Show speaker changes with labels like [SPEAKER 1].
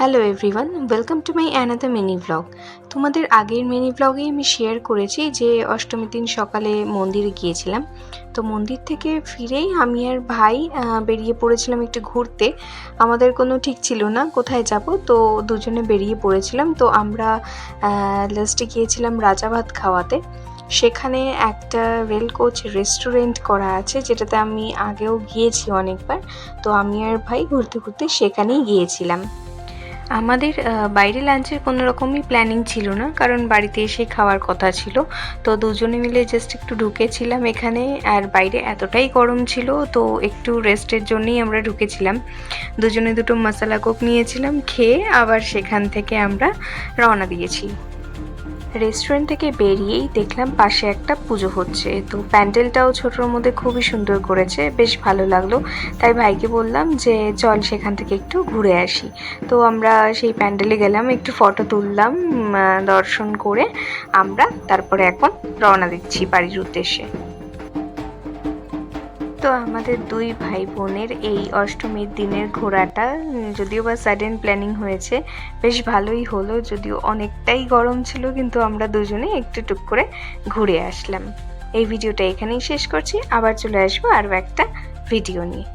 [SPEAKER 1] Hello everyone, welcome to my another mini blog. তোমাদের আগের mini ব্লগে আমি শেয়ার করেছি যে অষ্টমীর দিন সকালে মন্দিরে গিয়েছিলাম। তো মন্দির থেকে ফিরেই আমি আর ভাই বেরিয়ে পড়েছিলাম একটু ঘুরতে। আমাদের কোনো ঠিক ছিল না কোথায় যাব, তো দুজনে বেরিয়ে পড়েছিলাম। তো আমরা লাস্টে গিয়েছিলাম রাজা ভাত খাওয়াতে। সেখানে একটা রেল কোচ রেস্টুরেন্ট করা আছে, যেটাতে আমি আগেও গিয়েছি অনেকবার। তো আমি আর ভাই ঘুরতে ঘুরতে সেখানেই গিয়েছিলাম। আমাদের বাইরে লাঞ্চের কোনো রকমই প্ল্যানিং ছিল না, কারণ বাড়িতে এসে খাওয়ার কথা ছিল। তো দুজনে মিলে জাস্ট একটু ঢুকেছিলাম এখানে, আর বাইরে এতটাই গরম ছিল তো একটু রেস্টের জন্যই আমরা ঢুকেছিলাম। দুজনে দুটো মশলা কোক নিয়েছিলাম, খেয়ে আবার সেখান থেকে আমরা রওনা দিয়েছি। রেস্টুরেন্ট থেকে বেরিয়েই দেখলাম পাশে একটা পুজো হচ্ছে। তো প্যান্ডেলটাও ছোটোর মধ্যে খুবই সুন্দর করেছে, বেশ ভালো লাগলো। তাই ভাইকে বললাম যে চল সেখান থেকে একটু ঘুরে আসি। তো আমরা সেই প্যান্ডেলে গেলাম, একটু ফটো তুললাম, দর্শন করে আমরা তারপরে এখন রওনা দিচ্ছি বাড়ির উদ্দেশ্যে। তো আমাদের দুই ভাই বোনের এই অষ্টমীর দিনের ঘোরাটা যদিও বা সাডেন প্ল্যানিং হয়েছে, বেশ ভালোই হলো। যদিও অনেকটাই গরম ছিল, কিন্তু আমরা দুজনে একটু টুক করে ঘুরে আসলাম। এই ভিডিওটা এখানেই শেষ করছি, আবার চলে আসবো আরও একটা ভিডিও নিয়ে।